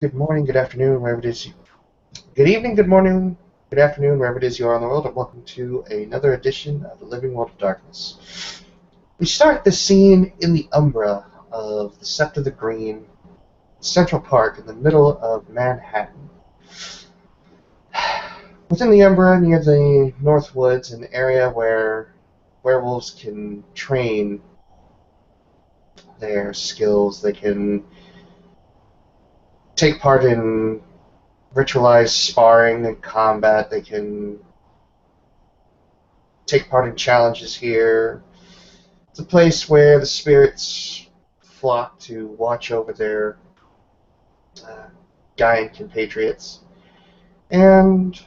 Good morning, good afternoon, wherever it is you. Good evening, good morning, good afternoon, wherever it is you are in the world, and welcome to another edition of the Living World of Darkness. We start the scene in the umbra of the Sept of the Green, Central Park in the middle of Manhattan. Within the umbra, near the North Woods, an area where werewolves can train their skills, they can take part in ritualized sparring and combat. They can take part in challenges here. It's a place where the spirits flock to watch over their uh, dying compatriots. And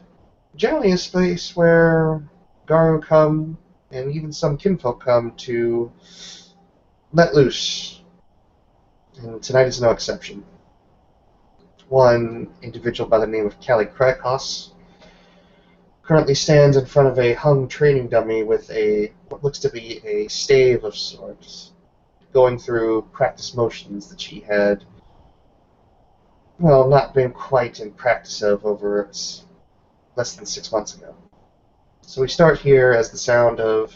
generally a space where garou come, and even some kinfolk come to let loose. And tonight is no exception. One individual by the name of Kallie currently stands in front of a hung training dummy with what looks to be a stave of sorts, going through practice motions that she had, well, not been quite in practice of over less than 6 months ago. So we start here as the sound of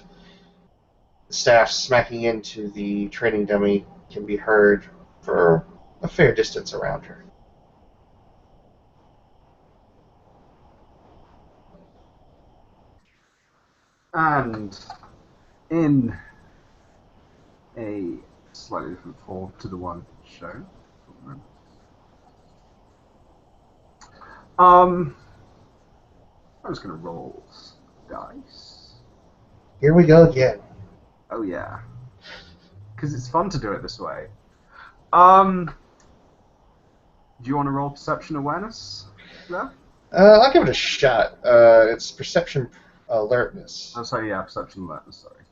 the staff smacking into the training dummy can be heard for a fair distance around her. And in a slightly different form to the one shown. I'm just gonna roll dice. Here we go again. Oh yeah, because it's fun to do it this way. Do you want to roll perception awareness? Yeah. I'll give it a shot. It's perception alertness. Oh, sorry, yeah, perception awareness. Sorry.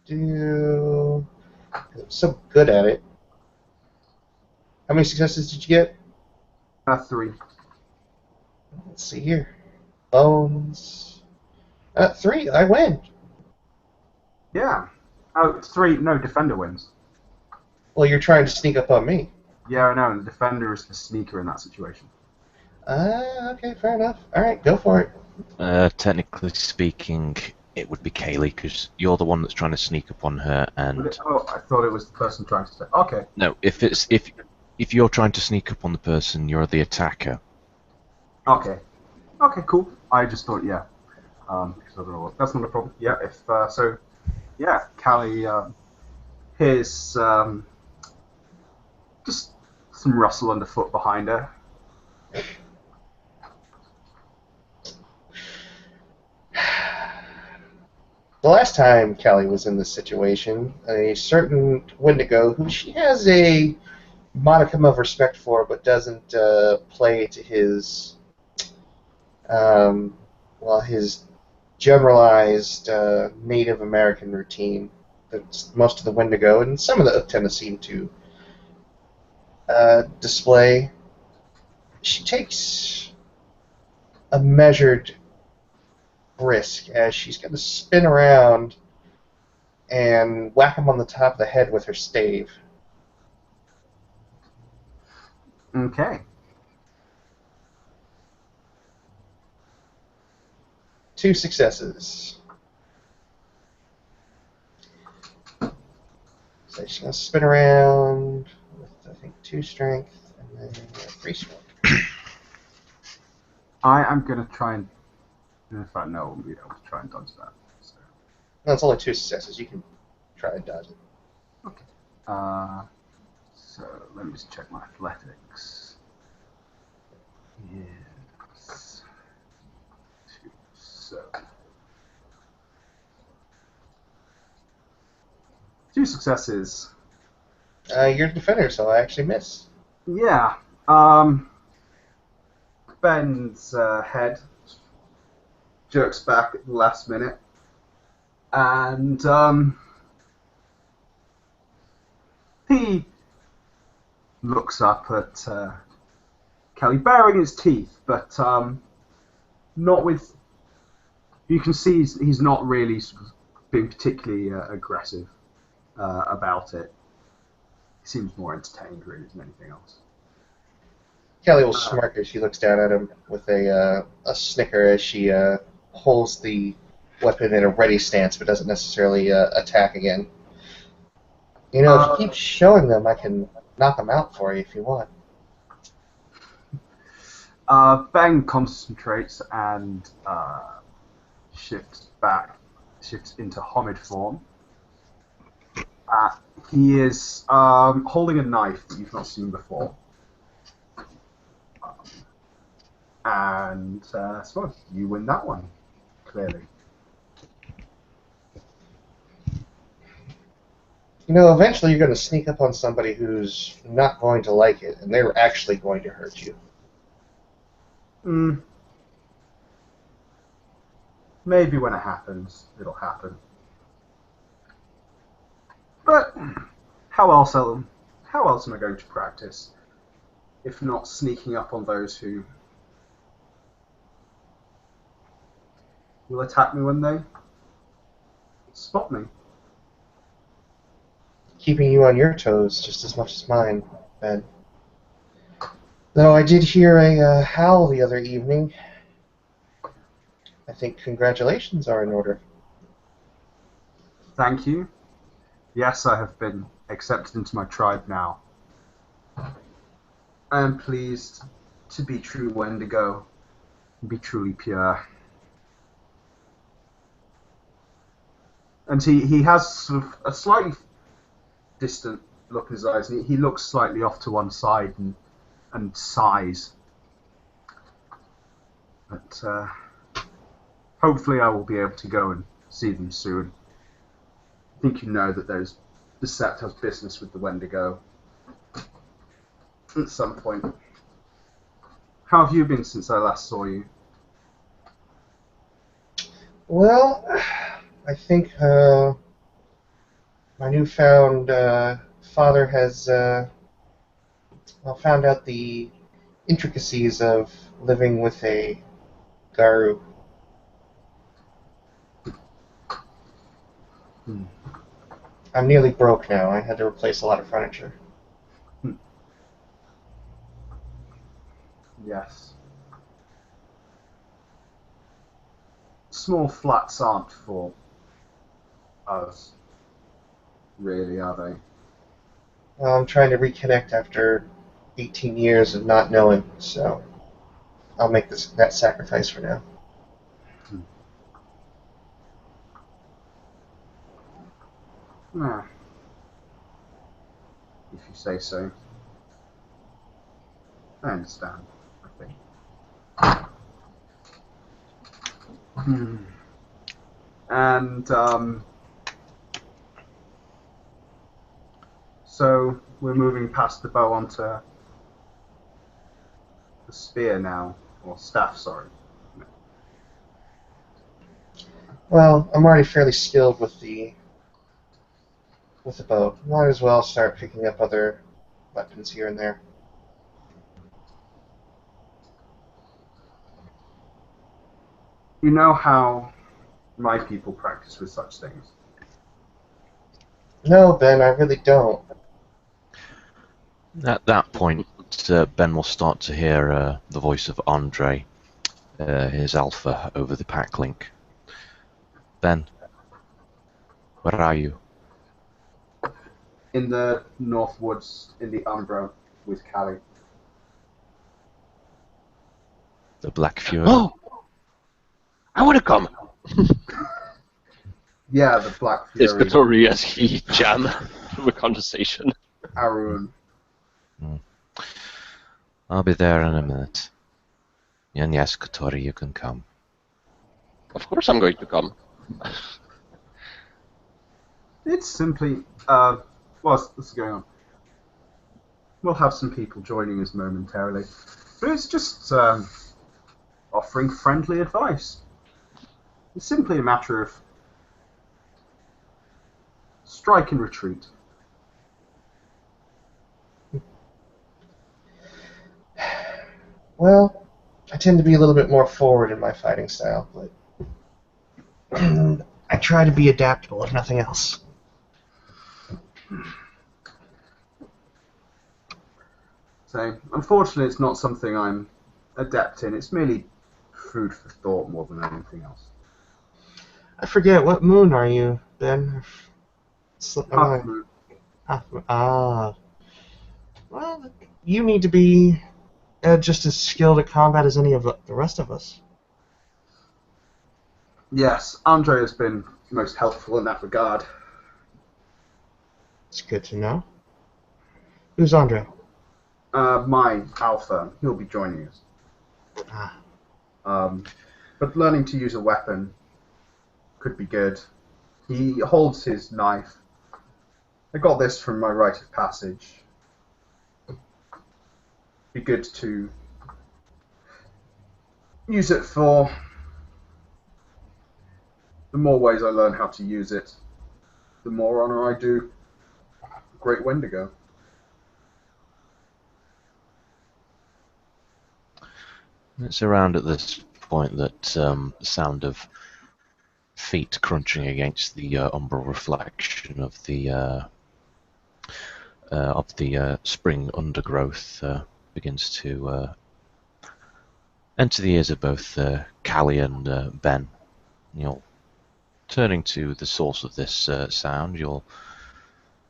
I'm so good at it. How many successes did you get? 3. Let's see here. Bones. 3. I win. Yeah. Oh, 3. No, defender wins. Well, you're trying to sneak up on me. Yeah, I know. The defender is the sneaker in that situation. Okay, fair enough. All right, go for it. Technically speaking, it would be Kallie because you're the one that's trying to sneak up on her. And oh, I thought it was the person trying to say. Okay. no, if you're trying to sneak up on the person, you're the attacker. Okay. Okay, cool. I just thought, yeah. Because I don't know that's not a problem. Yeah, if so, yeah, Kallie hears just some rustle underfoot behind her. The last time Kallie was in this situation, a certain Wendigo, who she has a modicum of respect for, but doesn't play to his, his generalized Native American routine that most of the Wendigo and some of the Uktena seem to display. She takes a measured risk as she's going to spin around and whack him on the top of the head with her stave. Okay. 2 successes. So she's going to spin around with, I think, 2 strength and then 3 strength. I am going to try and, in fact, no, I won't be able to try and dodge that. So. No, it's only 2 successes. You can try and dodge it. Okay. So let me just check my athletics. Yes. 2, 7. 2 successes. You're a defender, so I actually miss. Yeah. Ben's head jerks back at the last minute, and he looks up at Kallie, baring his teeth, but not with. You can see he's not really sort of being particularly aggressive about it. He seems more entertained, really, than anything else. Kallie will smirk as she looks down at him with a snicker as she holds the weapon in a ready stance, but doesn't necessarily attack again. You know, if you keep showing them, I can knock them out for you if you want. Ben concentrates and shifts into Homid form. He is holding a knife that you've not seen before. And so you win that one, clearly. You know, eventually you're going to sneak up on somebody who's not going to like it, and they're actually going to hurt you. Maybe when it happens, it'll happen. But how else am I going to practice if not sneaking up on those who will attack me when they spot me? Keeping you on your toes just as much as mine, Ben. Though I did hear a howl the other evening. I think congratulations are in order. Thank you. Yes, I have been accepted into my tribe now. I am pleased to be true Wendigo and be truly pure. And he has sort of a slightly distant look in his eyes, and he looks slightly off to one side and sighs. But hopefully I will be able to go and see them soon. I think you know that the Sept has business with the Wendigo at some point. How have you been since I last saw you? Well, I think my newfound father has found out the intricacies of living with a garou. I'm nearly broke now. I had to replace a lot of furniture. Yes. Small flats aren't for us, really, are they? Well, I'm trying to reconnect after 18 years of not knowing, so I'll make that sacrifice for now. Nah. If you say so. I understand, I think. And, so we're moving past the bow onto the spear now, or staff, sorry. Well, I'm already fairly skilled with the bow. Might as well start picking up other weapons here and there. You know how my people practice with such things? No, Ben, I really don't. At that point, Ben will start to hear the voice of Andrei, his alpha, over the pack link. Ben, where are you? In the North Woods, in the Umbra, with Kallie. The Black Fury. Oh! I want to come! Yeah, the Black It's Fury. Kotori as he jam through a conversation. Arun. I'll be there in a minute. And yes, Kotori, you can come. Of course I'm going to come. It's simply, what's going on? We'll have some people joining us momentarily. But it's just offering friendly advice. It's simply a matter of strike and retreat. Well, I tend to be a little bit more forward in my fighting style, but I try to be adaptable, if nothing else. So, unfortunately, it's not something I'm adept in. It's merely food for thought more than anything else. I forget, what moon are you, Ben? Half moon. Ah. Well, you need to be just as skilled at combat as any of the rest of us. Yes, Andrei has been most helpful in that regard. It's good to know. Who's Andrei? My alpha, he'll be joining us. Ah. But learning to use a weapon could be good. He holds his knife. I got this from my rite of passage. Be good to use it for. The more ways I learn how to use it, the more honor I do Great Wendigo. It's around at this point that the sound of feet crunching against the umbral reflection of the spring undergrowth begins to enter the ears of both Kallie and Ben. You'll turning to the source of this sound. You'll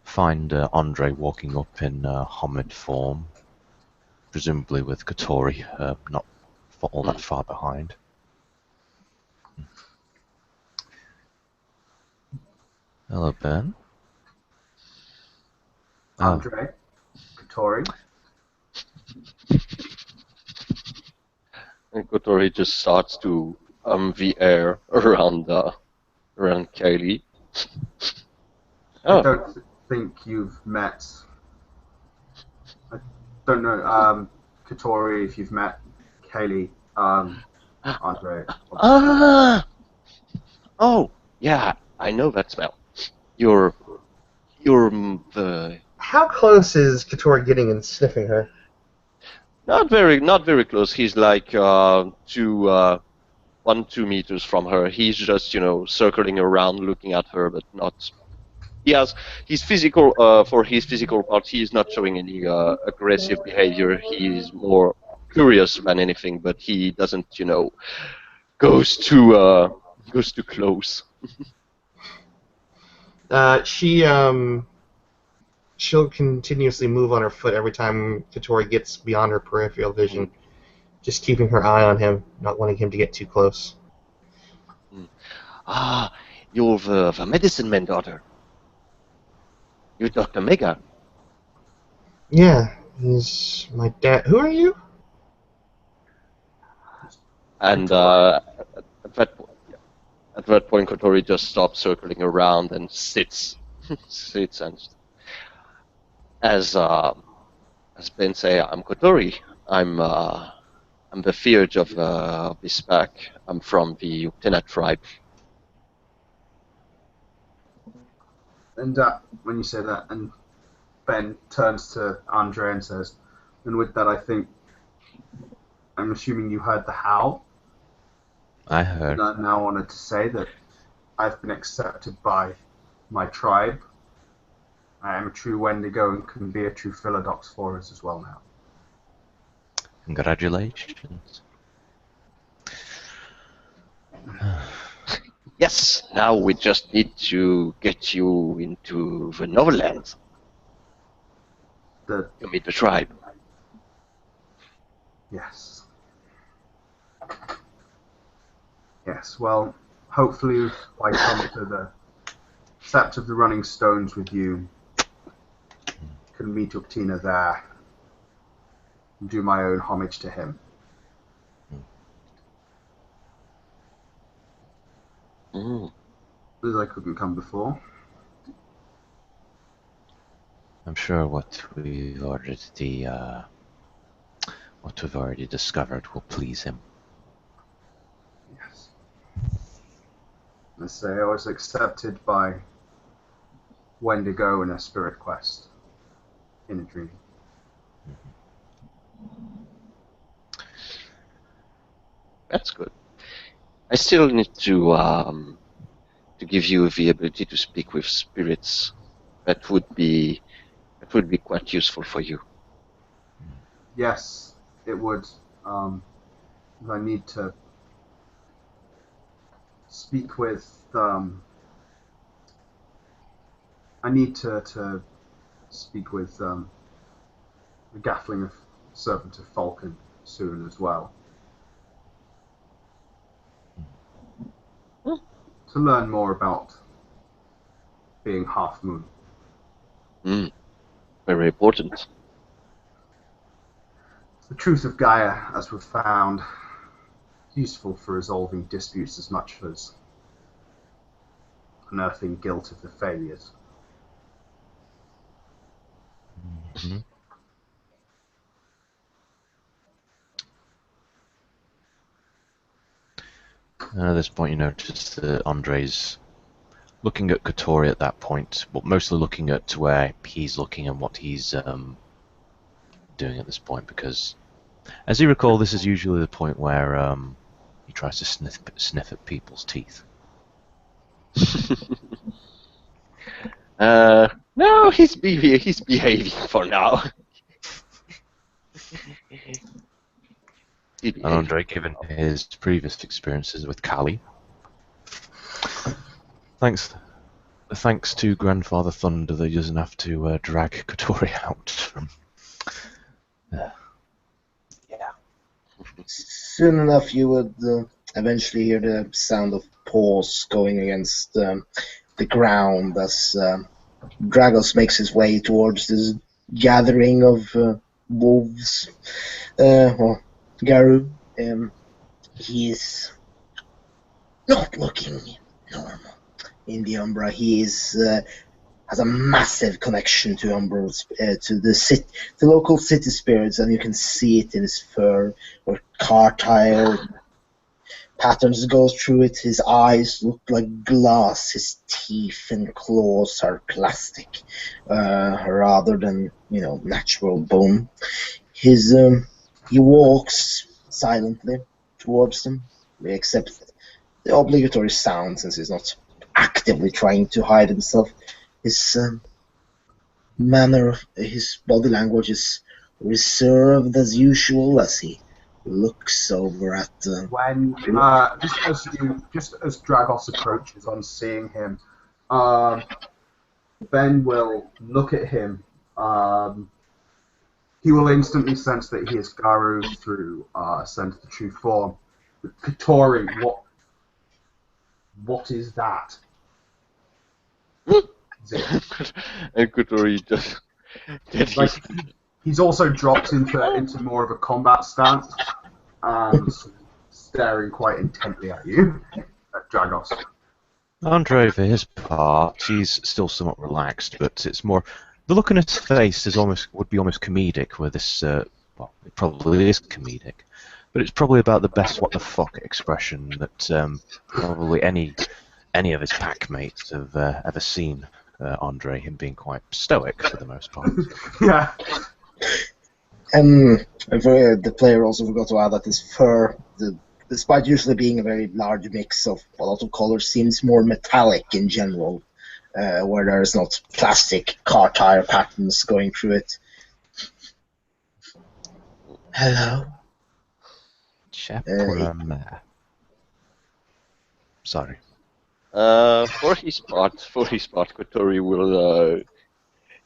find Andrei walking up in Homid form, presumably with Kotori not all that far behind. Hello, Ben. Andrei, Kotori. And Kotori just starts to the air around Kallie. I don't think you've met. I don't know, Kotori, if you've met Kallie, Andrei. Oh, yeah, I know that smell. You're the How close is Kotori getting and sniffing her? not very close. He's like 1-2 meters from her. He's just circling around, looking at her, but not. He has his physical for his physical part. He is not showing any aggressive behavior. He is more curious than anything, but he doesn't goes too close. She'll continuously move on her foot every time Kotori gets beyond her peripheral vision, just keeping her eye on him, not wanting him to get too close. Ah, you're the medicine man daughter. You're Dr. Mega. Yeah, he's my dad. Who are you? And at that point, Kotori just stops circling around and sits and as Ben say, I'm Kotori. I'm the Theurge of this pack. I'm from the Uktena tribe. And when you say that, and Ben turns to Andrei and says, and with that, I'm assuming you heard the howl. I heard. And I'm now honoured to say that I've been accepted by my tribe. I am a true Wendigo and can be a true Philodox for us as well now. Congratulations. Yes, now we just need to get you into the Noverlands. You meet the tribe. Yes. Yes, well, hopefully if I come to the Sept of the Running Stones with you, can meet Uktena there and do my own homage to him. As I couldn't come before. I'm sure what we've already discovered will please him. Yes. I say I was accepted by Wendigo in a spirit quest in a dream. That's good. I still need to give you the ability to speak with spirits. That would be quite useful for you. Yes, it would. I need to speak with. I need to speak with the Gaffling of Servant of Falcon soon as well. To learn more about being Half Moon. Very important. The truth of Gaia, as we've found, useful for resolving disputes as much as unearthing guilt of the failures. Mm-hmm. At this point, you notice that Andrei's looking at Kotori at that point, but mostly looking at where he's looking and what he's doing at this point, because, as you recall, this is usually the point where he tries to sniff at people's teeth. No, he's behaving for now. And Andrei, given his previous experiences with Kallie, thanks to Grandfather Thunder, that he doesn't have to drag Kotori out from. Yeah. Soon enough, you would eventually hear the sound of paws going against the ground as Dragos makes his way towards this gathering of wolves, or garou. He is not looking normal in the Umbra. He is has a massive connection to Umbra's, to the local city spirits, and you can see it in his fur, or car tire patterns go through it. His eyes look like glass. His teeth and claws are plastic, rather than natural bone. He walks silently towards them, except the obligatory sound, since he's not actively trying to hide himself. His his body language is reserved as usual as he looks over at. When just as Dragos approaches on seeing him, Ben will look at him. He will instantly sense that he is Garou through sense the true form. Kotori, what is that? And Kotori just he's also dropped into more of a combat stance, staring quite intently at you, at Dragos. Andrei, for his part, he's still somewhat relaxed, but it's more the look on his face would be almost comedic. Where this, well, it probably is comedic, but it's probably about the best "what the fuck" expression that probably any of his pack mates have ever seen. Andrei, him being quite stoic for the most part. Yeah. The player also forgot to add that his fur, despite usually being a very large mix of a lot of colors, seems more metallic in general, where there is not plastic car tire patterns going through it. Hello. Sorry. For his part, Kotori will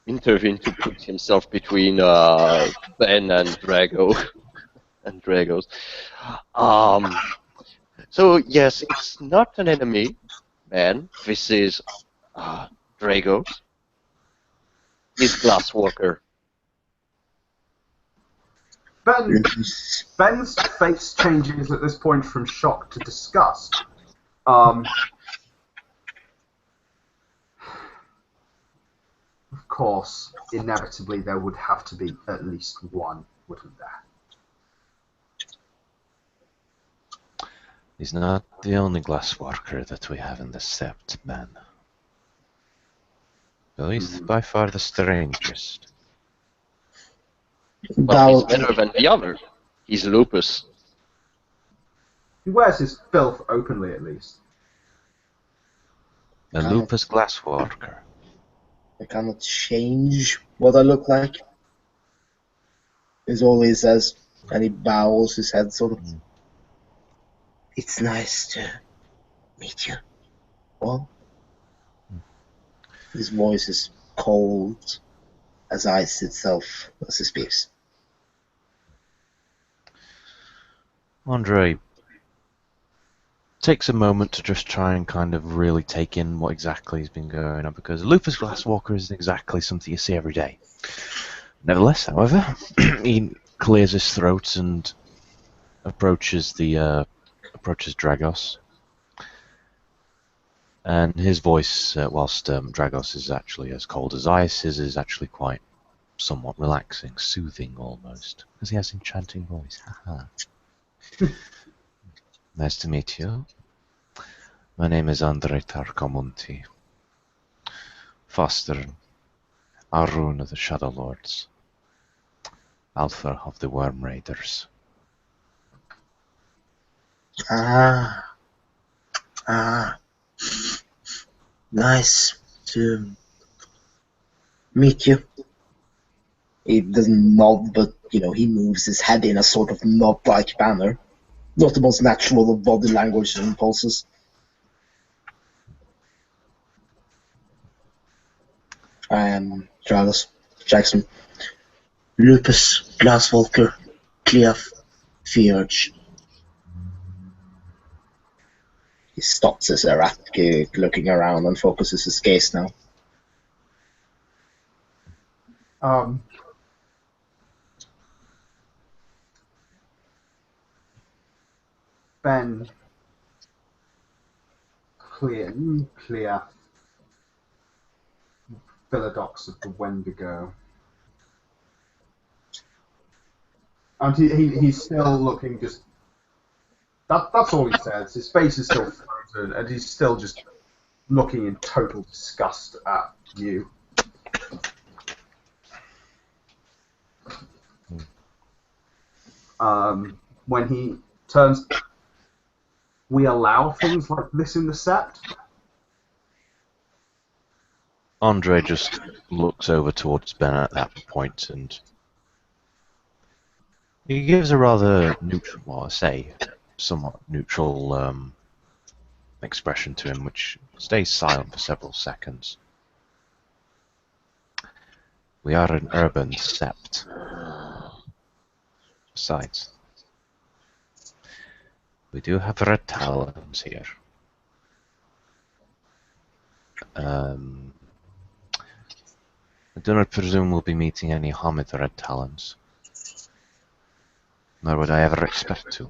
intervene to put himself between Ben and Dragos. So yes, it's not an enemy, Ben. This is Dragos. He's Glasswalker. Ben's face changes at this point from shock to disgust. Of course, inevitably there would have to be at least one, wouldn't there? He's not the only glassworker that we have in the Sept, man. But he's by far the strangest. Well, he's better than the other. He's lupus. He wears his filth openly, at least. A lupus glassworker. I cannot change what I look like. is all he says, and he bows his head sort of. It's nice to meet you. Well, his voice is cold as ice itself as he speaks. Andrei takes a moment to just try and kind of really take in what exactly has been going on, because lupus glasswalker isn't exactly something you see every day. Nevertheless, however, he clears his throat and approaches Dragos. And his voice, whilst Dragos is actually as cold as ice, his is actually quite somewhat relaxing, soothing almost, because he has an enchanting voice. Haha. Nice to meet you. My name is Andrei Tarkamunti, Foster Arun of the Shadowlords, Alpha of the Worm Raiders. Nice to meet you. He doesn't nod, but, he moves his head in a sort of nod-like manner. Not the most natural of body language and impulses. Dragos, Jackson, Lupus, Glasswalker, Cleaf, Fjorge. He stops his erratic looking around and focuses his gaze now. Ben, clear, Philodox of the Wendigo. And he's still looking just... That's all he says. His face is still frozen, and he's still just looking in total disgust at you. When he turns... We allow things like this in the Sept? Andrei just looks over towards Ben at that point, and he gives a rather neutral, well, I say, somewhat neutral expression to him, which stays silent for several seconds. We are an urban Sept. Besides, we do have red talons here. I do not presume we'll be meeting any Hamid red talons. Nor would I ever expect to.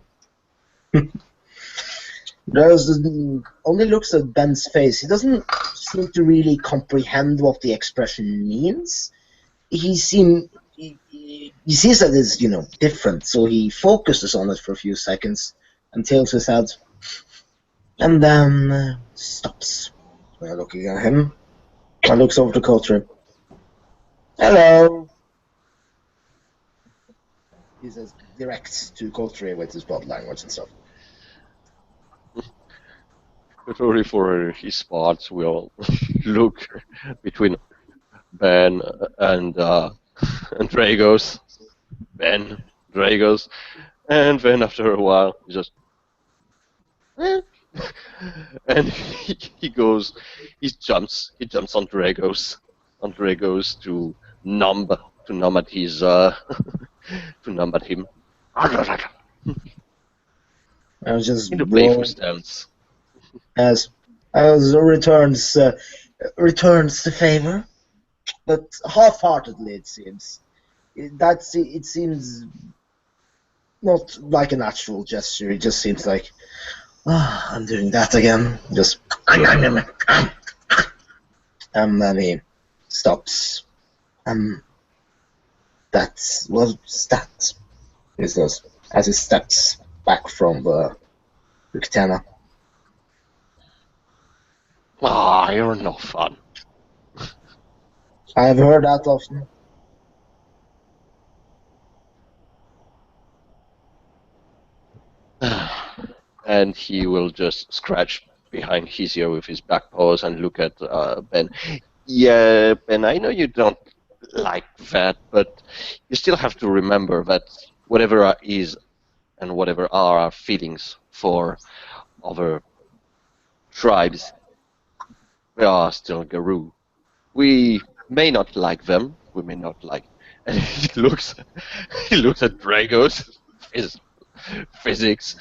Dragos only looks at Ben's face. He doesn't seem to really comprehend what the expression means. He sees that it's, different, so he focuses on it for a few seconds and tilts his head, and then stops. Looking at him, and looks over to Kotori. Hello! He says direct to Kotori with his body language and stuff. Kotori, for his part, will look between Ben and Dragos. Ben, Dragos, and then after a while, he just... and he jumps on Dragos to numb at his to numb at him. I was just In the playful stance. as returns the favor, but half-heartedly it seems. It seems not like a natural gesture. It just seems like, I'm doing that again. Just and then he stops. That's that. He says as he steps back from the Ikea. You're no fun. I have heard that often. And he will just scratch behind his ear with his back paws and look at Ben. Yeah, Ben, I know you don't like that, but you still have to remember that whatever is and whatever are our feelings for other tribes, they are still garou. We may not like them, we may not like, and he looks at Dragos, his physics.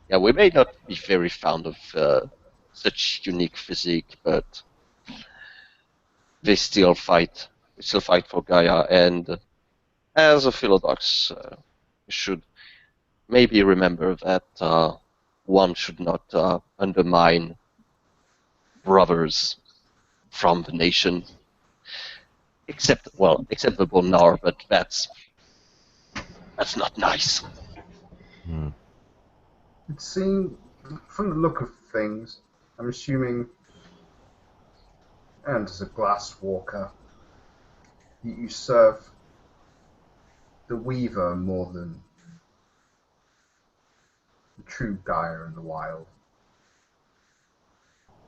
Yeah, we may not be very fond of such unique physique, but they still fight. We still fight for Gaia, and as a Philodox, you should maybe remember that one should not undermine brothers from the nation, except the Bonar, but that's not nice. It seems, from the look of things, I'm assuming, and as a Glasswalker, you serve the Weaver more than the true Gaia in the wild.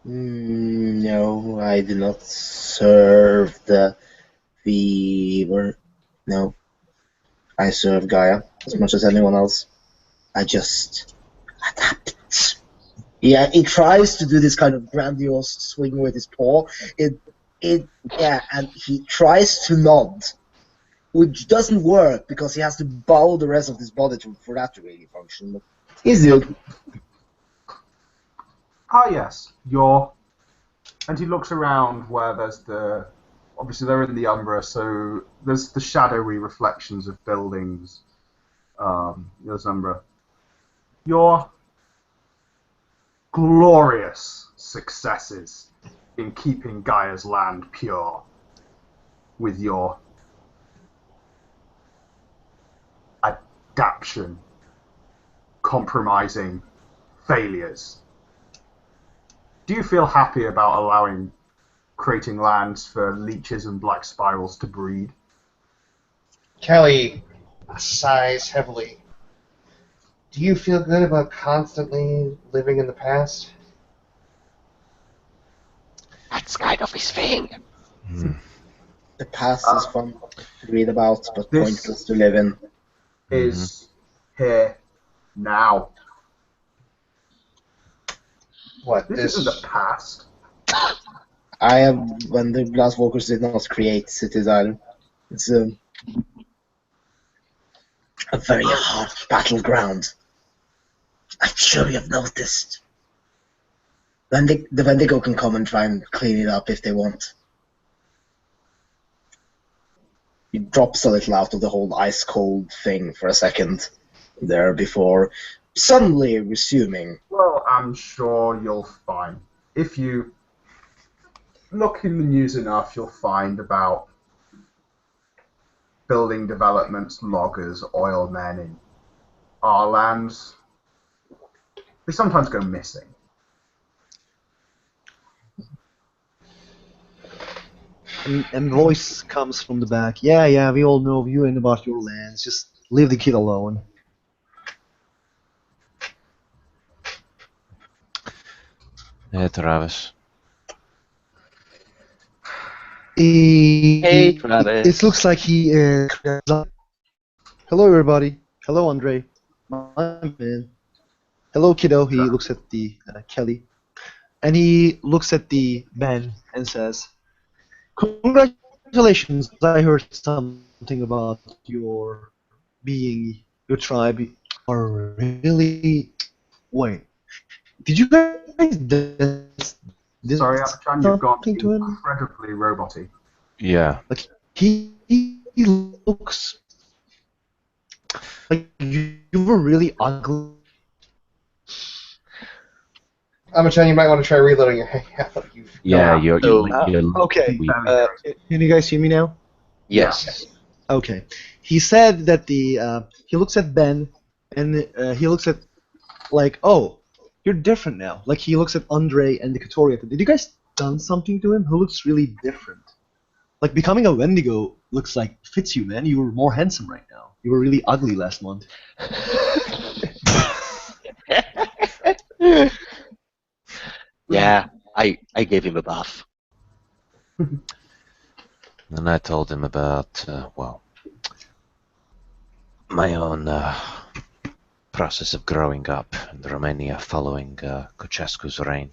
No, I do not serve the Weaver. No, I serve Gaia as much as anyone else. I just adapt. Yeah, he tries to do this kind of grandiose swing with his paw. Yeah, and he tries to nod, which doesn't work because he has to bow the rest of his body for that to really function. But he's good. Ah, yes, and he looks around where there's obviously they're in the Umbra, so there's the shadowy reflections of buildings. There's Umbra. Your glorious successes in keeping Gaia's land pure with your adaptation compromising failures. Do you feel happy about creating lands for leeches and black spirals to breed? Kallie sighs heavily. Do you feel good about constantly living in the past? That's kind of his thing. The past is fun to read about, but This pointless to live in. Is here now. What, This isn't the past. When the Glasswalkers did not create Citadel, it's a very harsh battleground. I'm sure you've noticed. The Wendigo can come and try and clean it up if they want. He drops a little out of the whole ice-cold thing for a second there before suddenly resuming. Well, I'm sure you'll find. If you look in the news enough, you'll find about building developments, loggers, oil men in our lands. They sometimes go missing. And voice comes from the back. Yeah, we all know you and about your lands. Just leave the kid alone. Hey, Travis. Hey, Travis. It looks like he. Hello, everybody. Hello, Andrei. My man. Hello, kiddo. He looks at the Kallie, and he looks at the Ben and says, "Congratulations! I heard something about your tribe are really. Wait, did you guys this Sorry, Abachan, you've gone something to him? incredibly roboty. Yeah. Like he looks like you were really ugly." Amachan, you might want to try reloading your hangout. Yeah, you're Okay. we- Can you guys hear me now? Yes. Okay. He said that he looks at Ben, and he looks at like, oh, you're different now. Like he looks at Andrei and the Kotori. Did you guys done something to him? Who looks really different? Like becoming a Wendigo looks like fits you, man. You were more handsome right now. You were really ugly last month. Yeah, I gave him a bath. And I told him about, well, my own process of growing up in Romania following Ceausescu's reign.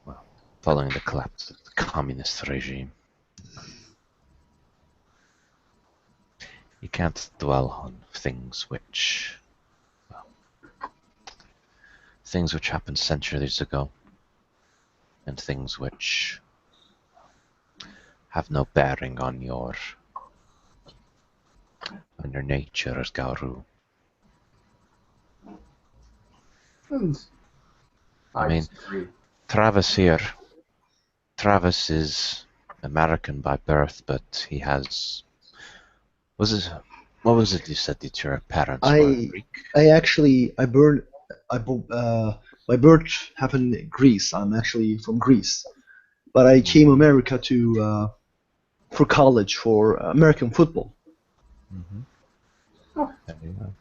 Well, following the collapse of the communist regime. You can't dwell on things which happened centuries ago, and things which have no bearing on your nature as garou. And I mean, disagree. Travis here. Travis is American by birth, but he has. What was it you said that your parents were Greek? My birth happened in Greece. I'm actually from Greece, but I came America to for college for American football. Mm-hmm. Oh. There you go.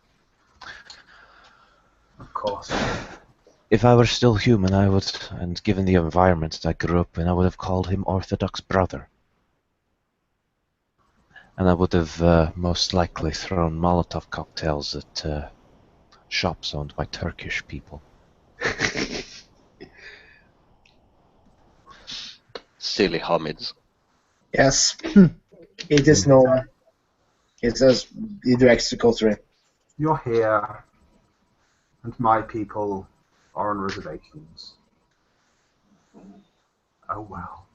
Of course. If I were still human, I would, and given the environment that I grew up in, I would have called him Orthodox brother. And I would have most likely thrown Molotov cocktails at shops owned by Turkish people. Silly homids. Yes, it is known. It says he directs to Kotori. You're here, and my people are on reservations. Oh well.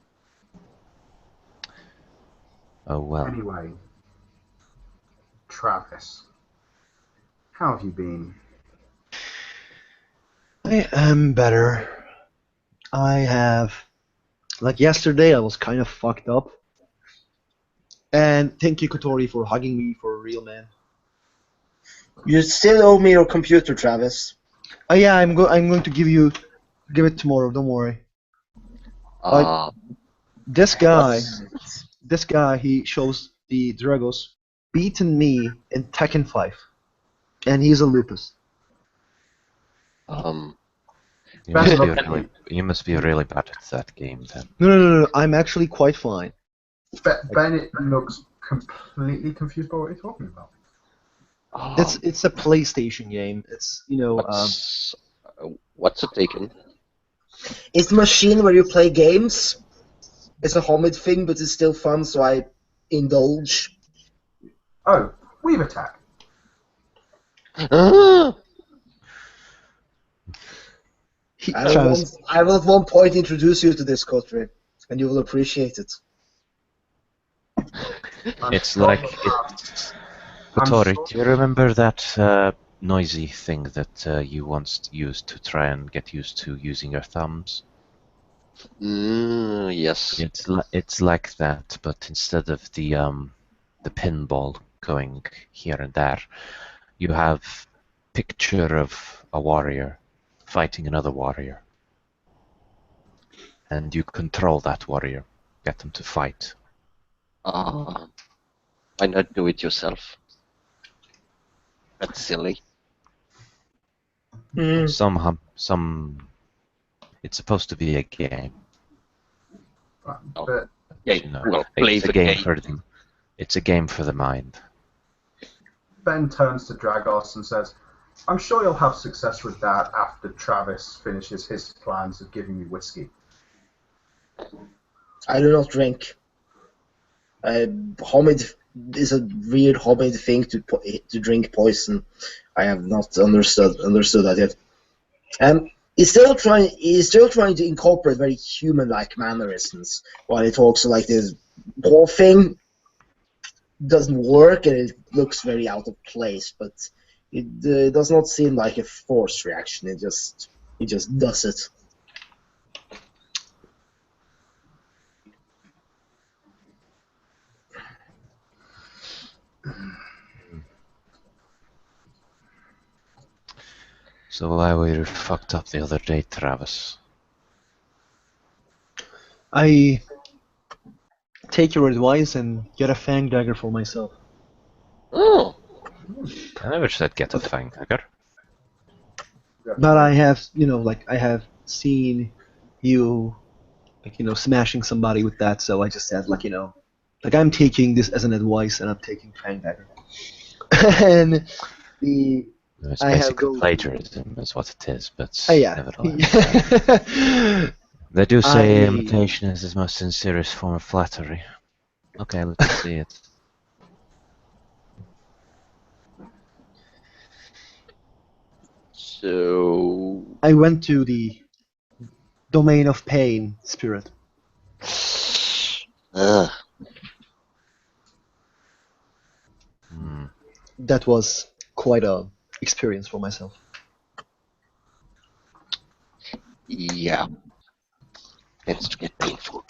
Oh well. Anyway, Travis, how have you been? I am better. Like yesterday, I was kind of fucked up. And thank you, Kotori, for hugging me for a real man. You still owe me your computer, Travis. Oh yeah, I'm going to give it tomorrow. Don't worry. This guy, he shows the Dragos beaten me in Tekken 5, and he's a lupus. You must be really bad at that game then. No. I'm actually quite fine. Bennett looks completely confused by what you're talking about. It's a PlayStation game. It's What's it taken? It's a machine where you play games. It's a homid thing, but it's still fun, so I indulge. Oh, Weave Attack. I will at one point introduce you to this, Kotori, and you will appreciate it. It's like Kotori, do you remember that noisy thing that you once used to try and get used to using your thumbs? Yes. It's like that, but instead of the pinball going here and there, you have picture of a warrior fighting another warrior, and you control that warrior, get them to fight. Why not do it yourself? That's silly. Some. It's supposed to be a game. But Yeah, well, play it's the a game game. for them. It's a game for the mind. Ben turns to Dragos and says, I'm sure you'll have success with that after Travis finishes his plans of giving me whiskey. I do not drink. Homid is a weird homid thing to drink poison. I have not understood that yet. He's still trying to incorporate very human-like mannerisms while he talks like this whole thing doesn't work and it looks very out of place, but it does not seem like a forced reaction. He just does it. So why were you fucked up the other day, Travis? I take your advice and get a fang dagger for myself. Oh, I never said get a fang dagger. But I have, I have seen you like smashing somebody with that. So I just said like like I'm taking this as an advice, and I'm taking Fang Dagger. And the It's I have basically gold. plagiarism, is what it is, but Yeah. nevertheless. They do say I imitation is the most sincerest form of flattery. Okay, let's see it. So. I went to the domain of pain, spirit. Ugh. Hmm. That was quite a experience for myself. Yeah. Tends to get painful.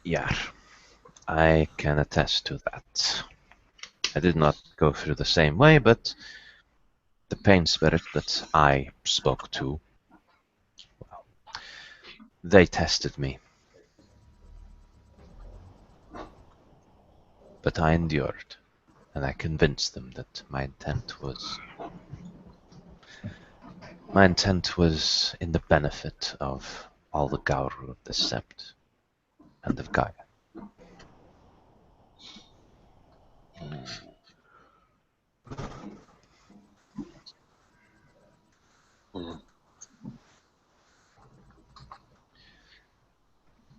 Yeah, I can attest to that. I did not go through the same way, but the pain spirit that I spoke to, well, they tested me. But I endured, and I convinced them that my intent was in the benefit of all the garou of the Sept and of Gaia. Mm.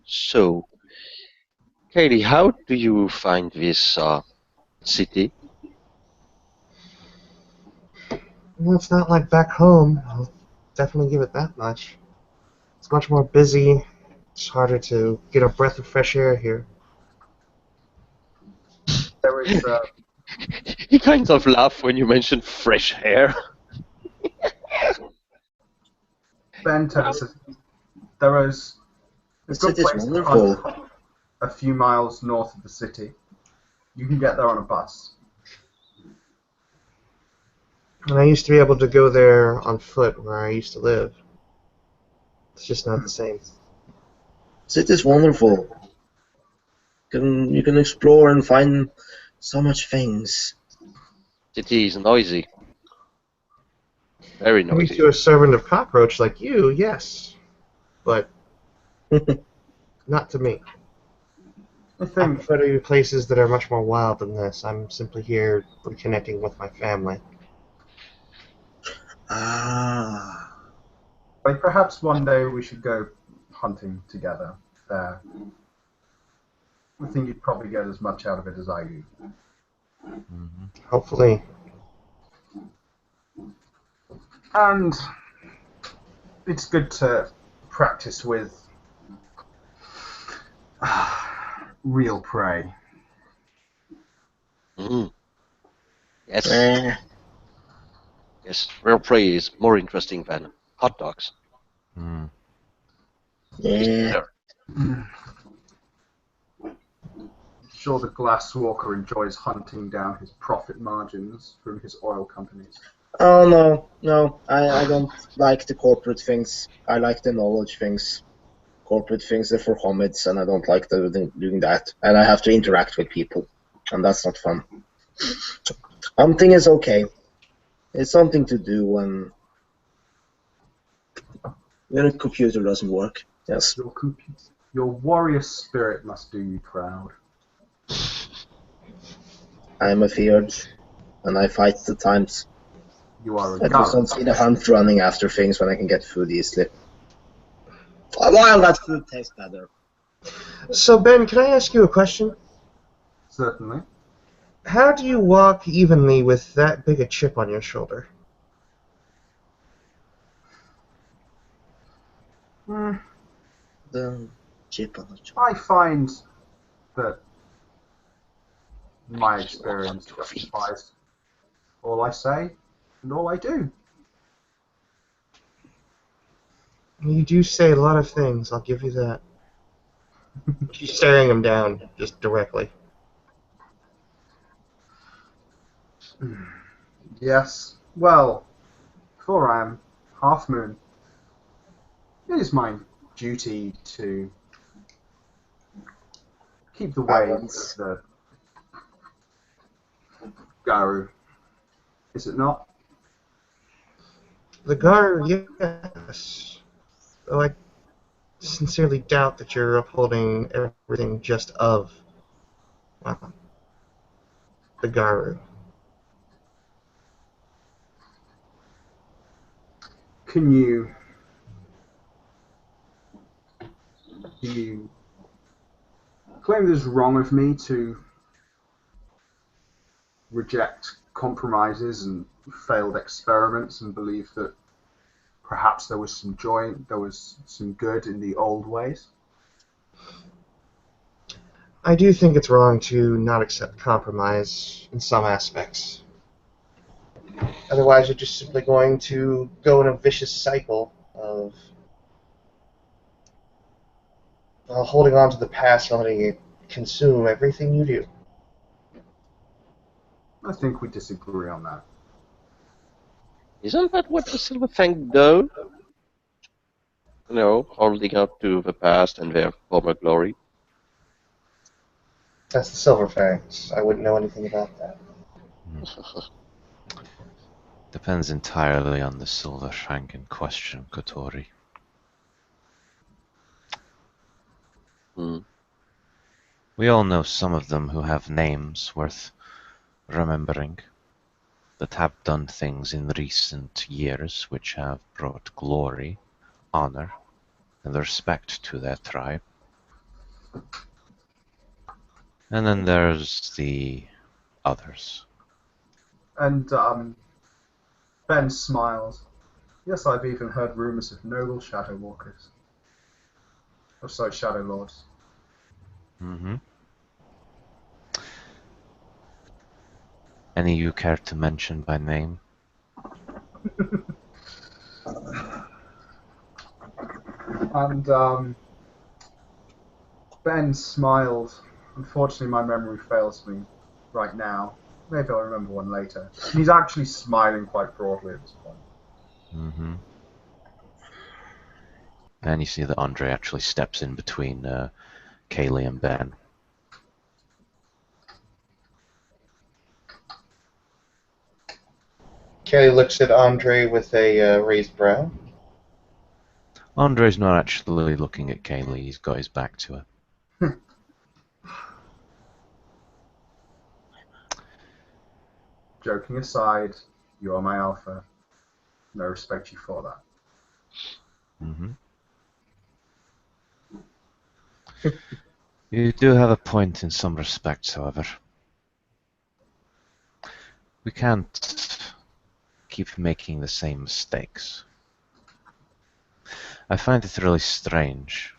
So, Kallie, how do you find this city? Well, it's not like back home. I'll definitely give it that much. It's much more busy. It's harder to get a breath of fresh air here. There is He kind of laughed when you mentioned fresh hair. Ben tells us there is a The good city's place to wonderful. hunt a few miles north of the city. You can get there on a bus. And I used to be able to go there on foot where I used to live. It's just not the same. City's wonderful. You can explore and find so much things. City is noisy. Very Maybe noisy. to a servant of cockroach like you, yes. But not to me. I I think prefer to places that are much more wild than this. I'm simply here reconnecting with my family. Ah. like perhaps one day we should go hunting together there. I think you'd probably get as much out of it as I do. Mm-hmm. Hopefully. And it's good to practice with real prey. Mm. Yes. Eh, Yes. Real prey is more interesting than hot dogs. Mm. It's yeah. better. Sure, the Glasswalker enjoys hunting down his profit margins from his oil companies. Oh no. I don't like the corporate things. I like the knowledge things. Corporate things are for homids, and I don't like doing that. And I have to interact with people, and that's not fun. Hunting is okay. It's something to do when a computer doesn't work. Yes. Your warrior spirit must do you proud. I'm afeared, and I fight the times. You are a I just don't garou. see the hunt running after things when I can get food easily. While that food tastes better. So, Ben, can I ask you a question? Certainly. How do you walk evenly with that big a chip on your shoulder? The chip on the chip. I find that my experience justifies all I say and all I do. You do say a lot of things, I'll give you that. She's staring him down, just directly. Yes. Well, for I am half moon, it is my duty to keep the ways of the garou. Is it not? The guard, yes. Though I sincerely doubt that you're upholding everything just of well, the garou. Can you claim it is wrong of me to reject compromises and failed experiments and believe that perhaps there was some joy, there was some good in the old ways? I do think it's wrong to not accept compromise in some aspects. Otherwise, you're just simply going to go in a vicious cycle of holding on to the past and letting it consume everything you do. I think we disagree on that. Isn't that what the Silver Fang do? You know, holding up to the past and their former glory. That's the Silver Fangs. I wouldn't know anything about that. Depends entirely on the Silver Fang in question, Kotori. We all know some of them who have names worth remembering, that have done things in recent years which have brought glory, honor, and respect to their tribe. And then there's the others. And Ben smiles. Yes, I've even heard rumors of noble Shadowwalkers. Oh, sorry, Shadowlords. Mm-hmm. Any you care to mention by name? And Ben smiled. Unfortunately, my memory fails me right now. Maybe I'll remember one later. He's actually smiling quite broadly at this point. Mm-hmm. And you see that Andrei actually steps in between Kallie and Ben. Kallie looks at Andrei with a raised brow. Andrei's not actually looking at Kallie, he's got his back to her. Joking aside, you are my alpha. No respect you for that. Mm-hmm. You do have a point in some respects, however. We can't keep making the same mistakes. I find it really strange,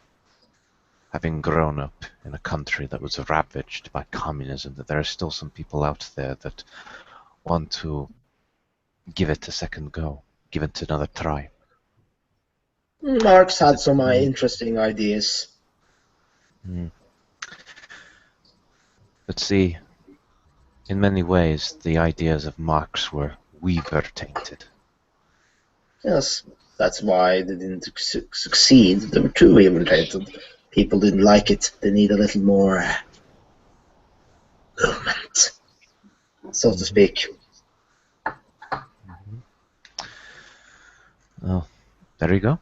having grown up in a country that was ravaged by communism, that there are still some people out there that want to give it a second go, give it another try. Mark's had some interesting ideas. But see, in many ways, the ideas of Marx were Weaver-tainted. Yes, that's why they didn't succeed. They were too irritated. People didn't like it. They need a little more movement, so to speak. Oh, there you go.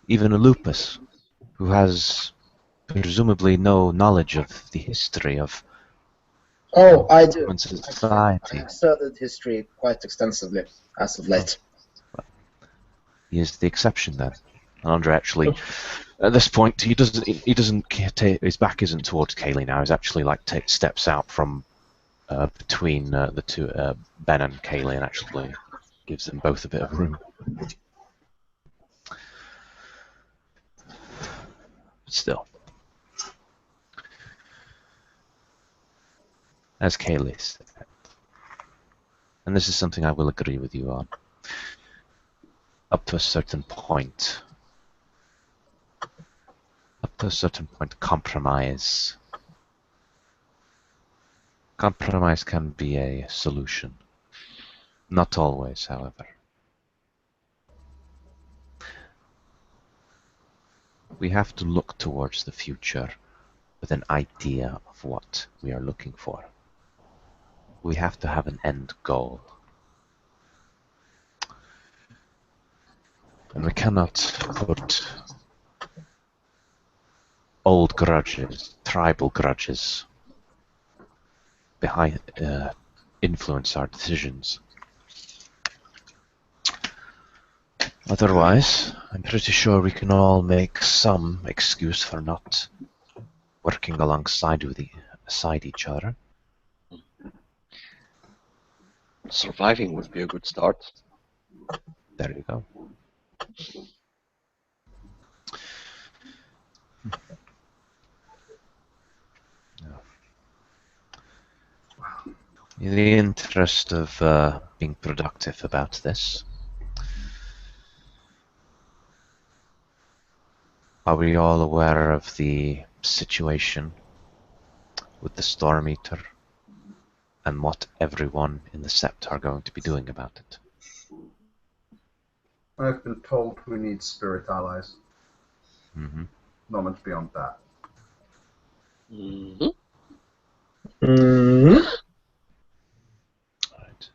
Even a lupus, who has presumably no knowledge of the history of Oh, I do. human society. I've studied history quite extensively as of late. He is the exception then. And Andrei actually, at this point, he doesn't. His back isn't towards Kallie now. He's actually like steps out from between the two, Ben and Kallie, and actually gives them both a bit of room. But still, as Kallie said, and this is something I will agree with you on, up to a certain point, compromise can be a solution. Not always, however. We have to look towards the future with an idea of what we are looking for. We have to have an end goal. And we cannot put old grudges, tribal grudges, behind influence our decisions. Otherwise, I'm pretty sure we can all make some excuse for not working alongside each other. Surviving would be a good start. There you go. In the interest of being productive about this, are we all aware of the situation with the storm eater and what everyone in the Sept are going to be doing about it? I've been told we need spirit allies. Mm-hmm. Not much beyond that. Mm-hmm. Mm-hmm. Right.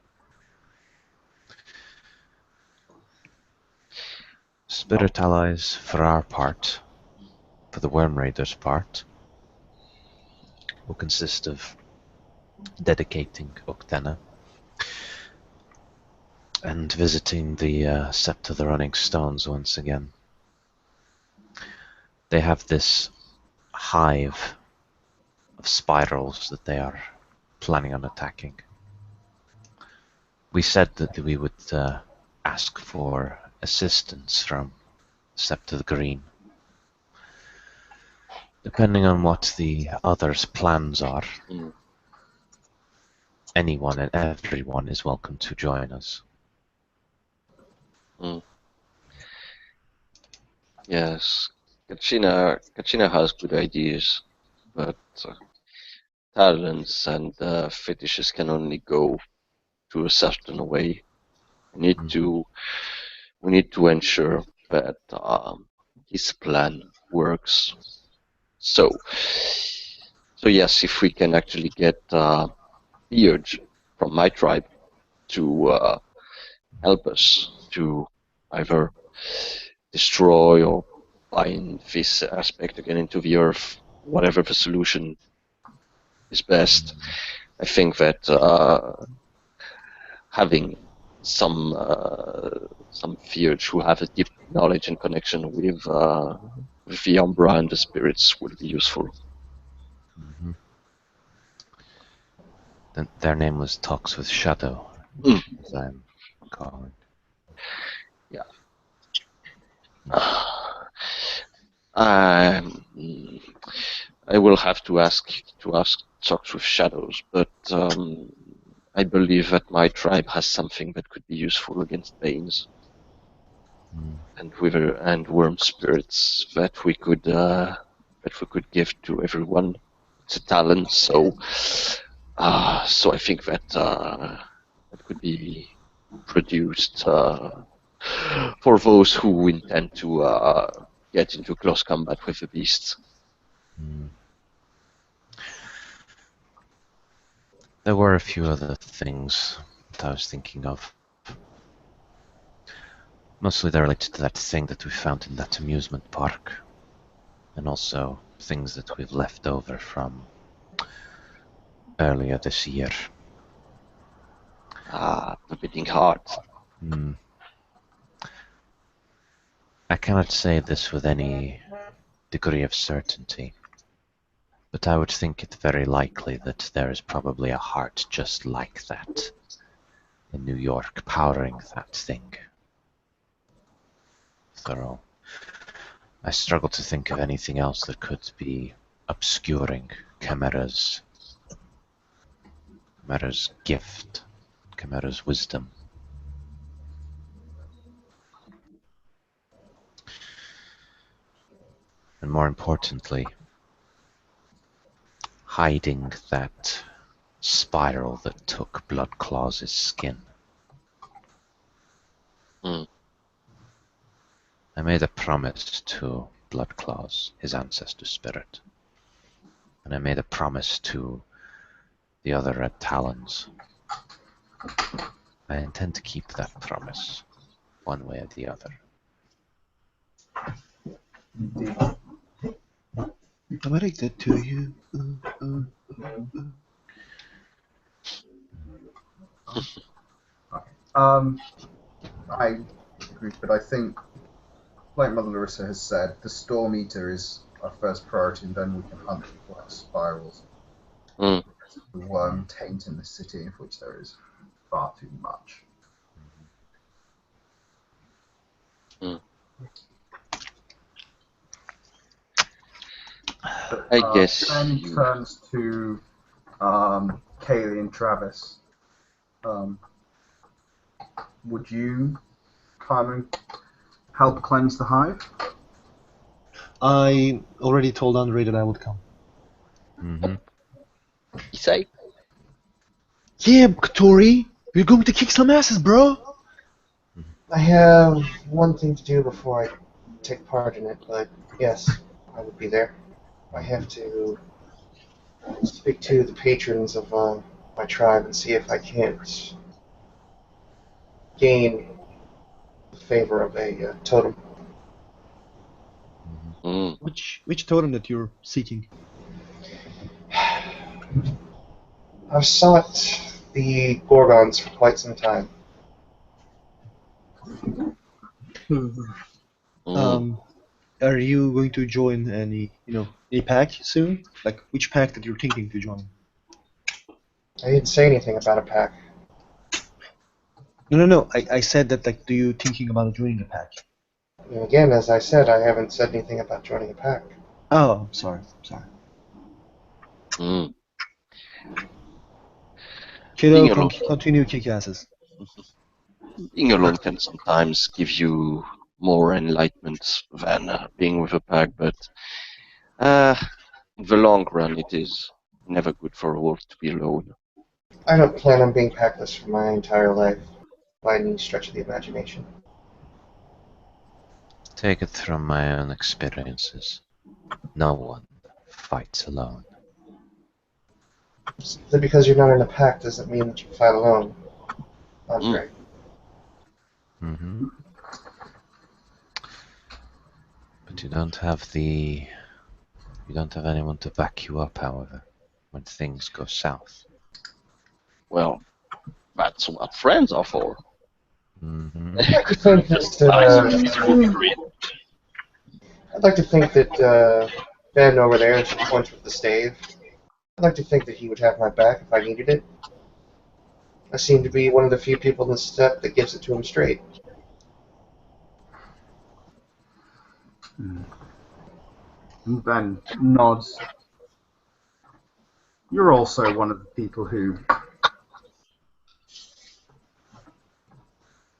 Spirit allies, for our part, for the Worm Raiders' part, will consist of dedicating Uktena and visiting the Sept of the Running Stones once again. They have this hive of spirals that they are planning on attacking. We said that we would ask for assistance from Sept of the Green. Depending on what the others' plans are, anyone and everyone is welcome to join us. Yes, Kachina has good ideas, but talents and fetishes can only go to a certain way. We need to ensure that his plan works. So yes, if we can actually get Beard from my tribe to help us to either destroy or bind this aspect again into the earth, whatever the solution is best. I think that having some Theurge who have a deep knowledge and connection with the Umbra and the spirits would be useful. Mm-hmm. Their name was Talks with Shadow, as I'm calling. Yeah. I will have to ask Talks with Shadows, but I believe that my tribe has something that could be useful against Banes and Wither and Worm spirits that we could give to everyone. It's a talent, so I think that that could be produced for those who intend to get into close combat with the beasts. There were a few other things that I was thinking of. Mostly they're related to that thing that we found in that amusement park, and also things that we've left over from earlier this year. The beating heart. I cannot say this with any degree of certainty, but I would think it very likely that there is probably a heart just like that in New York powering that thing. Thorough. I struggle to think of anything else that could be obscuring Chimera's gift, Chimera's wisdom. And more importantly, hiding that spiral that took Bloodclaw's skin. I made a promise to Bloodclaws, his ancestor spirit, and I made a promise to the other Red Talons. I intend to keep that promise, one way or the other. Indeed. I'm addicted to you. I agree, but I think, like Mother Larissa has said, the Storm Eater is our first priority, and then we can hunt the black spirals. Mm. The worm taint in the city, of which there is far too much. But, I guess Ben you. turns to Kallie and Travis. Would you come and help cleanse the hive? I already told Andrei that I would come. Mm-hmm. You say? Yeah, Kotori, we're going to kick some asses, bro. I have one thing to do before I take part in it, but yes, I would be there. I have to speak to the patrons of my tribe and see if I can't gain the favor of a totem. Mm. Which totem that you're seeking? I've sought the Gorgons for quite some time. Mm. Are you going to join any pack soon? Like which pack that you're thinking to join? I didn't say anything about a pack. No. I said that like, do you thinking about joining a pack? And again, as I said, I haven't said anything about joining a pack. Oh, I'm sorry. Mm. Kiddo, Being alone. continue kick asses. Being alone can sometimes give you more enlightenment than being with a pack, but in the long run, it is never good for a wolf to be alone. I don't plan on being packless for my entire life, by any stretch of the imagination. Take it from my own experiences. No one fights alone. Simply because you're not in a pack doesn't mean that you fight alone. Andrei. Mm-hmm. But you don't have anyone to back you up, however, when things go south. Well, that's what friends are for. Mm-hmm. I'd like to think that Ben over there, she points with the stave. I'd like to think that he would have my back if I needed it. I seem to be one of the few people in the Sept that gives it to him straight. And Ben nods. You're also one of the people who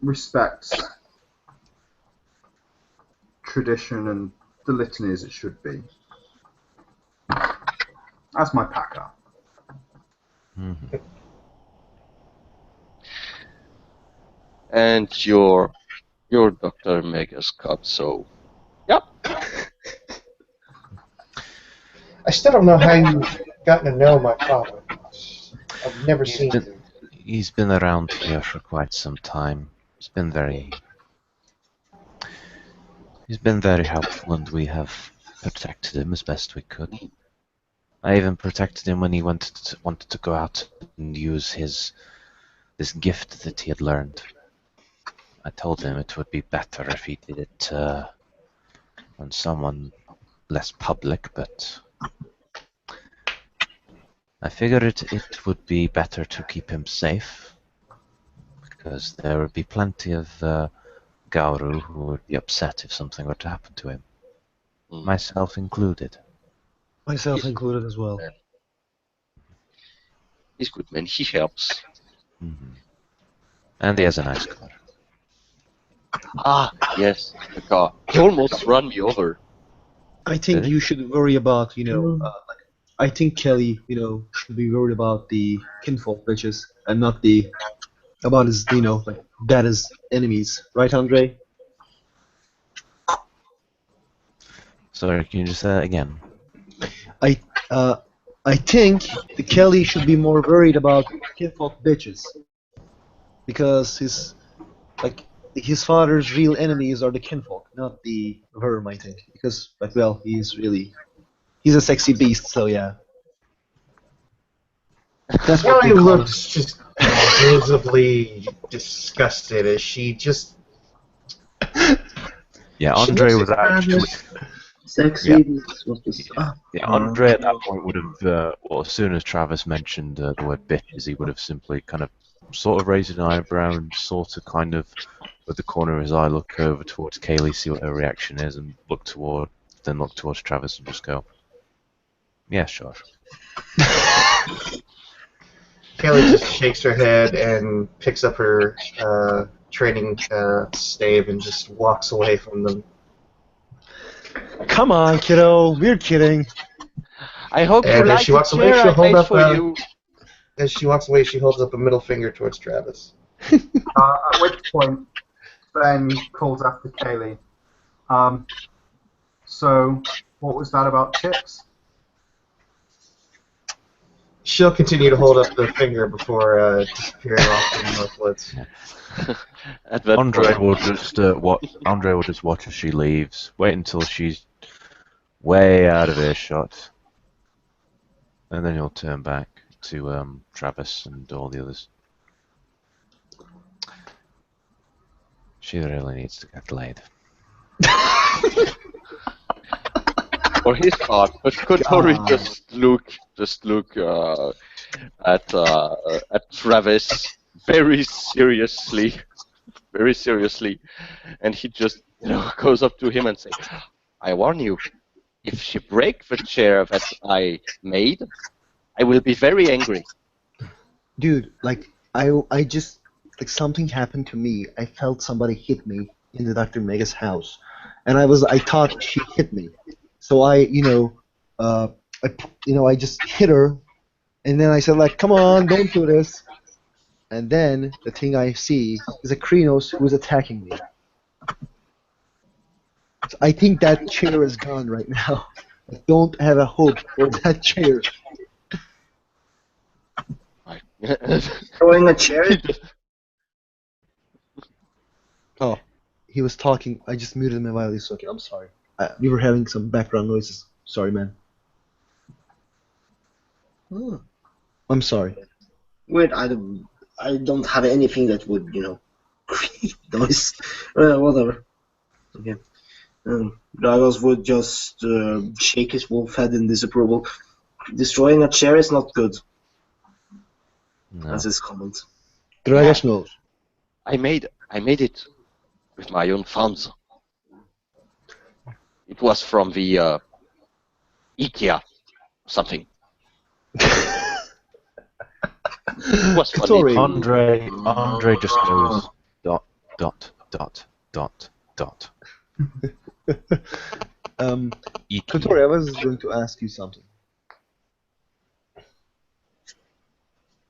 respects tradition and the litany as it should be. That's my packer. Mm-hmm. And your Dr. Mega's cup, so yep. I still don't know how you've gotten to know my father. I've never seen him. He's been around here for quite some time. He's been very helpful, and we have protected him as best we could. I even protected him when he wanted to go out and use this gift that he had learned. I told him it would be better if he did it on someone less public, but I figured it would be better to keep him safe, because there would be plenty of garou who would be upset if something were to happen to him, myself included. Myself included as well. He's good, man. He helps. Mm-hmm. And he has a nice car. Ah, yes, the car. He almost ran me over. I think Really? you should worry about, I think Kelly, should be worried about the kinfolk bitches and not about his, that is enemies. Right, Andrei? Sorry, can you just say that again? I think the Kelly should be more worried about kinfolk bitches. Because his father's real enemies are the kinfolk, not the worm, I think. Because, like, well, he's a sexy beast, so yeah. That's what Kallie they call him. looks just visibly disgusted as she just. Yeah, She Andrei looks was at actually. Travis. Sexy. Yeah. What was Yeah, Andrei at that point would have, well, as soon as Travis mentioned the word bitches, he would have simply kind of sort of raised an eyebrow and sort of kind of, with the corner of his eye, look over towards Kallie, see what her reaction is, and then look towards Travis and just go, yeah, sure. Kallie just shakes her head and picks up her training stave and just walks away from them. Come on, kiddo, we're kidding. I hope you And as like she the walks away, chair she'll I hold made up. for you. As she walks away, she holds up a middle finger towards Travis. At which point, Ben calls after Kallie. So, what was that about chips? She'll continue to hold up the finger before disappearing off in the Northwoods. At that Andrei point, will just Andrei will just watch as she leaves. Wait until she's way out of earshot, and then he'll turn back to Travis and all the others. She really needs to get laid. for his part, but Kotori just look at Travis very seriously, and he just goes up to him and say, "I warn you, if she break the chair that I made, I will be very angry." Dude, like, I just, like, something happened to me. I felt somebody hit me in the Dr. Mega's house. And I thought she hit me. So I just hit her. And then I said, like, come on, don't do this. And then the thing I see is a Krynos who is attacking me. So I think that chair is gone right now. I don't have a hope for that chair. Throwing a chair? Oh, he was talking. I just muted him while he was talking. I'm sorry. We were having some background noises. Sorry, man. Oh, I'm sorry. Wait, I don't have anything that would, create noise. Whatever. Okay. Dragos would just shake his wolf head in disapproval. Destroying a chair is not good. No. That's his comment. Dragos knows. I made it with my own funds. It was from the Ikea something. It was Kotori. funny. Andrei just goes dot dot dot dot dot. Ikea. Kotori, I was going to ask you something.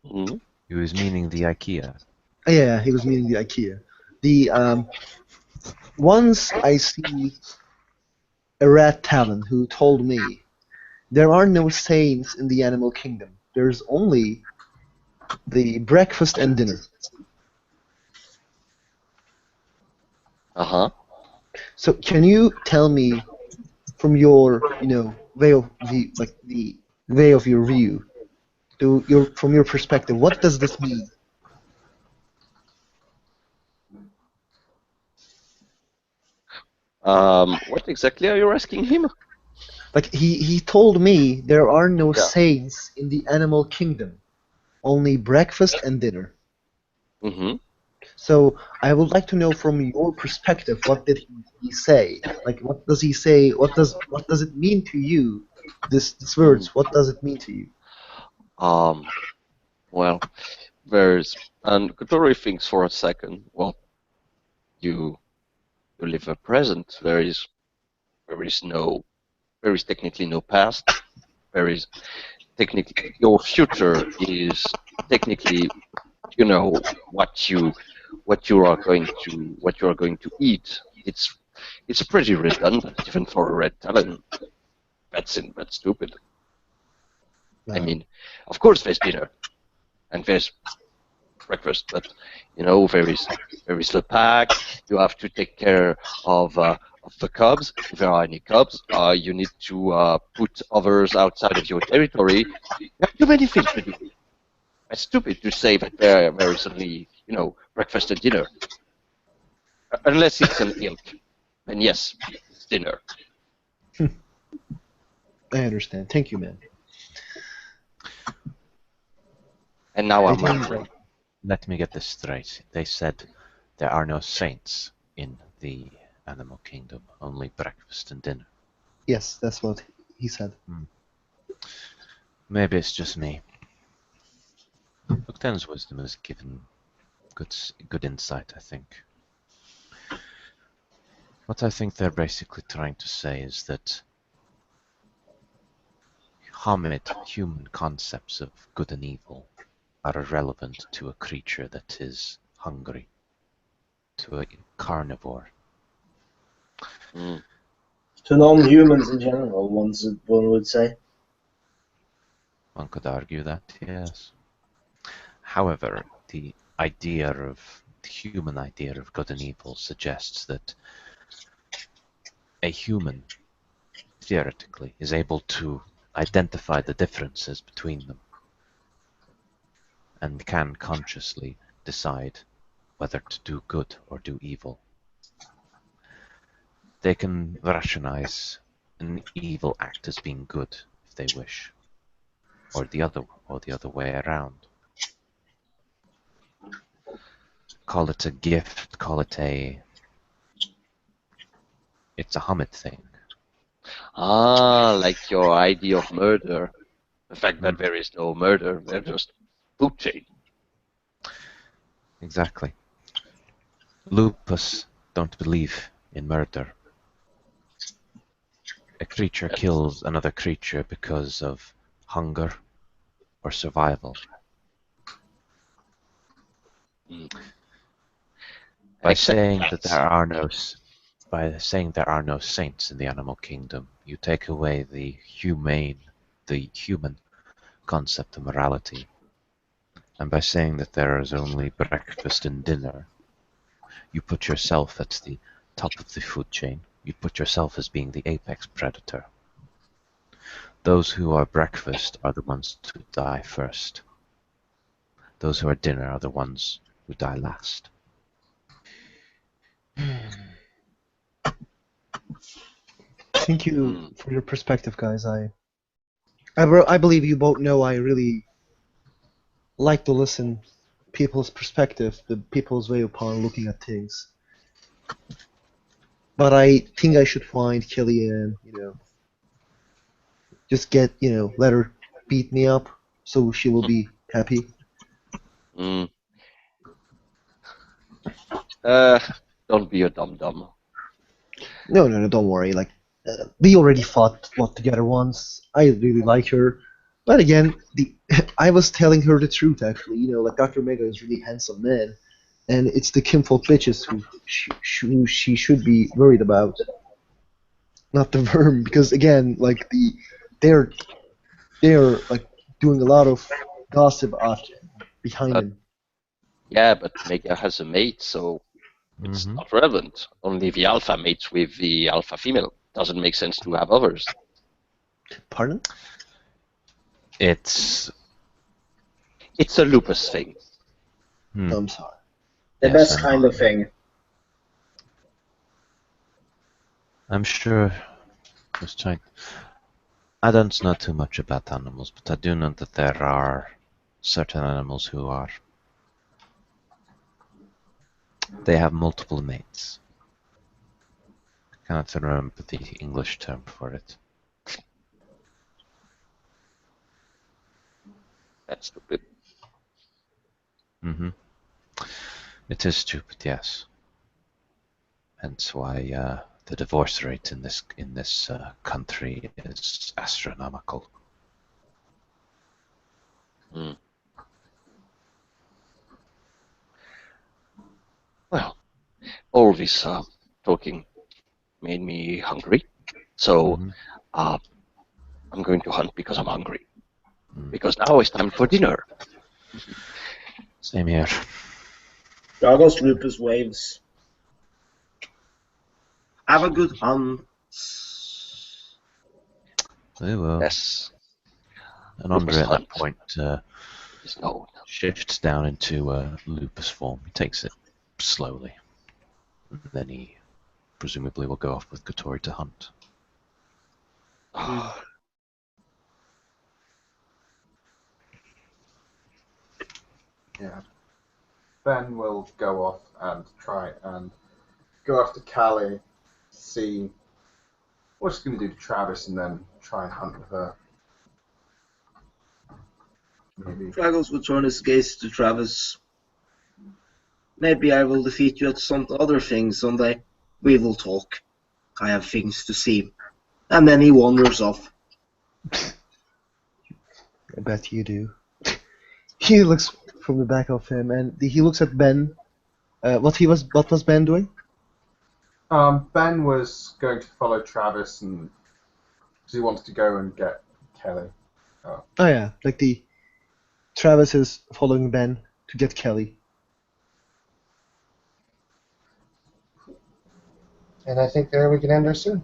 Hmm? He was meaning the Ikea. Yeah, he was meaning the IKEA. Once I see a rat talon who told me there are no saints in the animal kingdom. There's only the breakfast and dinner. Uh-huh. So can you tell me, from your way of the way of your view, from your perspective, what does this mean? What exactly are you asking him? Like he told me there are no Yeah. saints in the animal kingdom, only breakfast and dinner. Mm-hmm. So I would like to know from your perspective, what did he say? Like, what does he say? What does it mean to you? This words. What does it mean to you? Well, and Kotori thinks for a second. Well, you live a present. There is technically no past. There is technically your future is technically, what you are going to eat. It's pretty redundant even for a red talon. That's stupid. I mean, of course there's dinner, and there's breakfast, but very slow pack. You have to take care of the cubs. If there are any cubs, you need to put others outside of your territory. You have too many things to do. It's stupid to say that there is only breakfast and dinner, unless it's an ilk. Then yes, it's dinner. I understand. Thank you, man. And now I'm Anything- hungry. Let me get this straight. They said there are no saints in the animal kingdom, only breakfast and dinner. Yes, that's what he said. Maybe it's just me. Lookten's wisdom has given good insight, I think. What I think they're basically trying to say is that human concepts of good and evil are irrelevant to a creature that is hungry, to a carnivore. Mm. To non-humans in general, one would say. One could argue that, yes. However, the human idea of good and evil suggests that a human, theoretically, is able to identify the differences between them and can consciously decide whether to do good or do evil. They can rationalize an evil act as being good if they wish, or the other way around. Call it a gift, it's a Hamid thing. Like your idea of murder. The fact that there is no murder, they're just food chain. Exactly. Lupus don't believe in murder. A creature kills another creature because of hunger or survival. By saying there are no saints in the animal kingdom, you take away the human concept of morality. And by saying that there is only breakfast and dinner, you put yourself at the top of the food chain. You put yourself as being the apex predator. Those who are breakfast are the ones who die first. Those who are dinner are the ones who die last. Thank you for your perspective, guys. I believe you both know I really like to listen people's perspective, the people's way upon looking at things. But I think I should find Kallie and just let her beat me up so she will be happy. Don't be a dum-dum. No, don't worry. We already fought together once. I really like her, but again, I was telling her the truth actually. Dr. Mega is a really handsome man, and it's the kinfolk bitches who she should be worried about, not the worm. Because again, they're doing a lot of gossip behind him. Yeah, but Mega has a mate, so it's not relevant. Only the alpha mates with the alpha female. Doesn't make sense to have others. Pardon? It's a lupus thing. I'm sorry. The Yes, best I kind know. of thing. I'm sure. I don't know too much about animals, but I do know that there are certain animals who are. They have multiple mates. I cannot remember the English term for it. That's stupid. It is stupid, yes. Hence why the divorce rate in this country is astronomical. Well, all this talking made me hungry, so I'm going to hunt because I'm hungry. Because now it's time for dinner. Same here. Dragos lupus waves. Have a good hunt. They will. Yes. And Andrei at that Hunt. point Is known. shifts down into lupus form. He takes it slowly. And then he presumably will go off with Kotori to hunt. Yeah. Ben will go off and try and go after Kallie, see what she's going to do to Travis, and then try and hunt with her. Maybe. Dragos will turn his gaze to Travis. Maybe I will defeat you at some other thing someday. We will talk. I have things to see. And then he wanders off. I bet you do. He looks from the back of him, and he looks at Ben. What was Ben doing? Ben was going to follow Travis, and because he wanted to go and get Kelly. Oh yeah, like the Travis is following Ben to get Kallie. And I think there we can end our soon.